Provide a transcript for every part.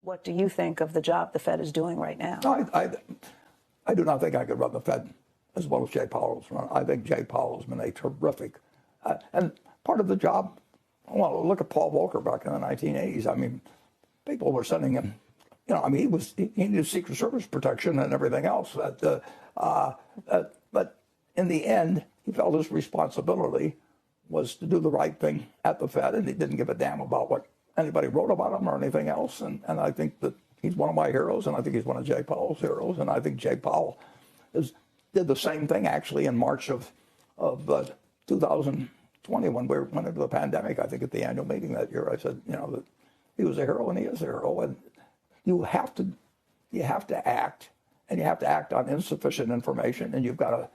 What do you think of the job the Fed is doing right now? No, I do not think I could run the Fed as well as Jay Powell's run. I think Jay Powell has been a terrific, and part of the job. Well, look at Paul Volcker back in the 1980s. I mean, people were sending him. You know, I mean, he needed Secret Service protection and everything else. But in the end, he felt his responsibility was to do the right thing at the Fed, and he didn't give a damn about what anybody wrote about him or anything else. And I think that he's one of my heroes, and I think he's one of Jay Powell's heroes. And I think Jay Powell did the same thing actually in March of 2020 when we went into the pandemic. I think at the annual meeting that year, I said, you know, that he was a hero and he is a hero, and you have to act, and you have to act on insufficient information, and you've got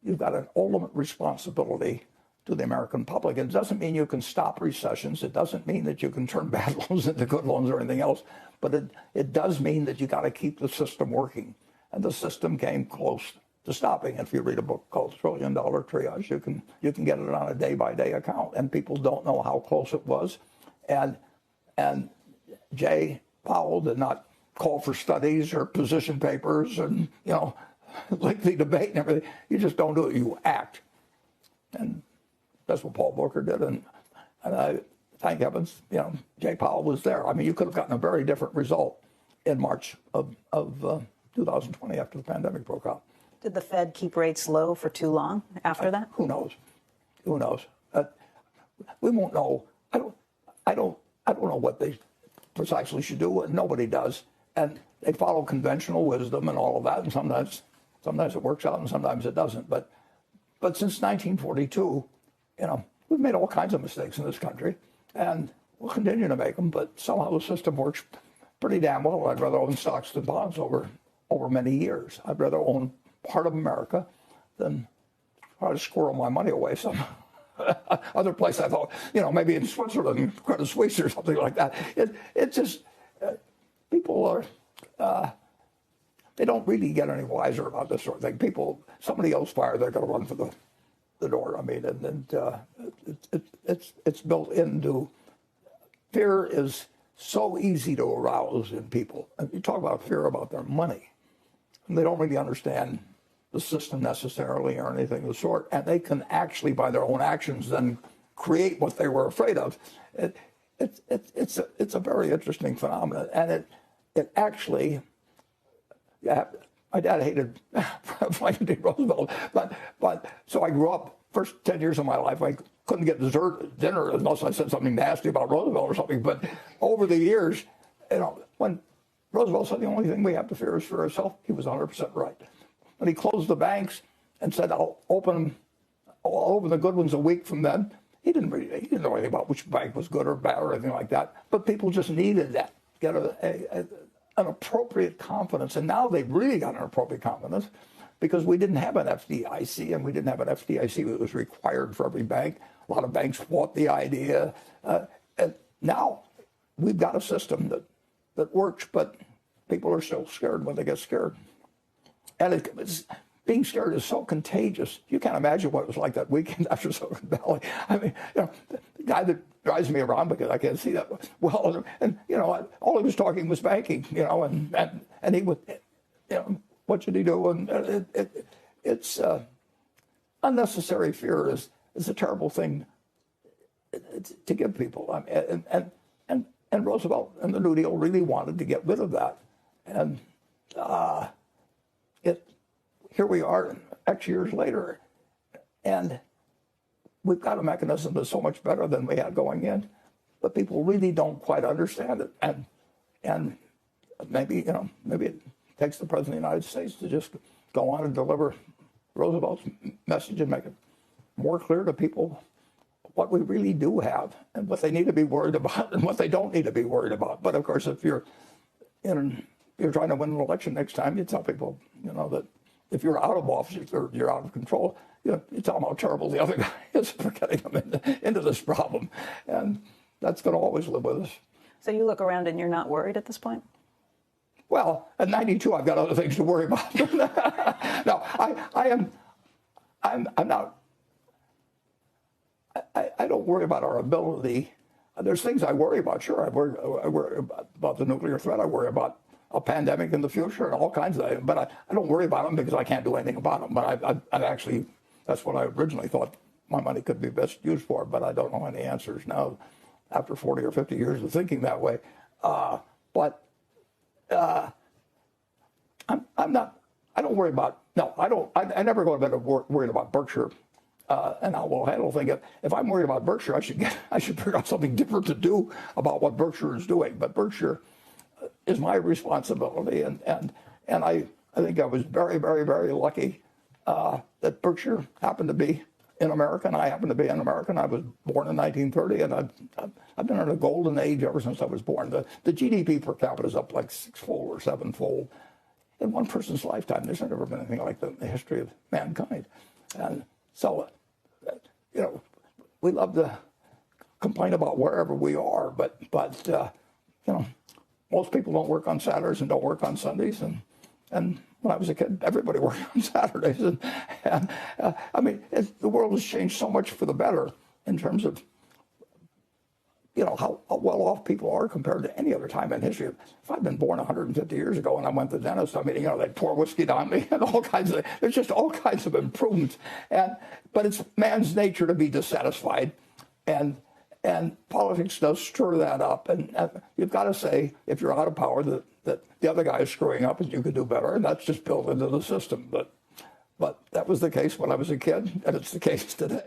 an ultimate responsibility to the American public. It doesn't mean you can stop recessions. It doesn't mean that you can turn bad loans into good loans or anything else. But it does mean that you got to keep the system working. And the system came close to stopping. If you read a book called $1 Trillion Triage, you can get it on a day-by-day account. And people don't know how close it was. And Jay Powell did not call for studies or position papers and, you know, lengthy debate and everything. You just don't do it. You act. And that's what Paul Volcker did. And I thank heavens, you know, Jay Powell was there. I mean, you could have gotten a very different result in March of 2020 after the pandemic broke out. Did the Fed keep rates low for too long after that? Who knows? Who knows? We won't know. I don't know what they precisely should do, and nobody does. And they follow conventional wisdom and all of that, and sometimes it works out and sometimes it doesn't. But since 1942, you know, we've made all kinds of mistakes in this country, and we'll continue to make them. But somehow the system works pretty damn well. I'd rather own stocks than bonds over many years. I'd rather own part of America than try to squirrel my money away some other place. I thought, you know, maybe in Switzerland, Credit Suisse or something like that. It just people are. They don't really get any wiser about this sort of thing. Somebody else fire, they're going to run for the door. I mean, it's built into fear. Is so easy to arouse in people. And you talk about fear about their money, and they don't really understand the system necessarily or anything of the sort. And they can actually, by their own actions, then create what they were afraid of. It's a very interesting phenomenon, and it actually. Yeah, my dad hated Franklin D. Roosevelt, but so I grew up. First 10 years of my life, I couldn't get dinner unless I said something nasty about Roosevelt or something. But over the years, you know, when Roosevelt said the only thing we have to fear is for ourselves, he was 100% right. When he closed the banks and said I'll open the good ones a week from then, he didn't know anything about which bank was good or bad or anything like that. But people just needed that, get an appropriate confidence. And now they've really got an appropriate confidence because we didn't have an FDIC, and we didn't have an FDIC that was required for every bank. A lot of banks fought the idea. And now we've got a system that works, but people are still scared when they get scared. And being scared is so contagious. You can't imagine what it was like that weekend after Silicon Valley. I mean, you know, the guy that drives me around because I can't see that well, and you know, all he was talking was banking, you know, and he would, you know, what should he do? And it's unnecessary fear is a terrible thing to give people. I mean, and Roosevelt and the New Deal really wanted to get rid of that, and here we are X years later, and we've got a mechanism that's so much better than we had going in, but people really don't quite understand it. And maybe, you know, maybe it takes the President of the United States to just go on and deliver Roosevelt's message and make it more clear to people what we really do have and what they need to be worried about and what they don't need to be worried about. But of course, if you're trying to win an election next time, you tell people, you know, that if you're out of office, if you're out of control, you tell them how terrible the other guy is for getting them into this problem. And that's going to always live with us. So you look around and you're not worried at this point? Well, at 92, I've got other things to worry about. No, I'm not. I don't worry about our ability there's things I worry about. Sure, I worry about the nuclear threat. I worry about a pandemic in the future and all kinds of things. But I don't worry about them because I can't do anything about them. But I actually, that's what I originally thought my money could be best used for. But I don't know any answers now after 40 or 50 years of thinking that way. I'm not. I don't worry about. No, I don't. I never go to bed worried about Berkshire. And I will handle things. If I'm worried about Berkshire, I should figure out something different to do about what Berkshire is doing. But Berkshire is my responsibility, and I think I was very, very, very lucky that Berkshire happened to be in America, and I happened to be an American. I was born in 1930, and I've been in a golden age ever since I was born. The GDP per capita is up like sixfold or sevenfold in one person's lifetime. There's never been anything like that in the history of mankind, and so. We love to complain about wherever we are, but most people don't work on Saturdays and don't work on Sundays, and when I was a kid, everybody worked on Saturdays, and the world has changed so much for the better in terms of how well off people are compared to any other time in history. If I'd been born 150 years ago and I went to the dentist, they'd pour whiskey down me and all kinds of, there's just all kinds of improvements. But it's man's nature to be dissatisfied, and politics does stir that up. And you've got to say, if you're out of power, that the other guy is screwing up and you could do better, and that's just built into the system. But that was the case when I was a kid, and it's the case today.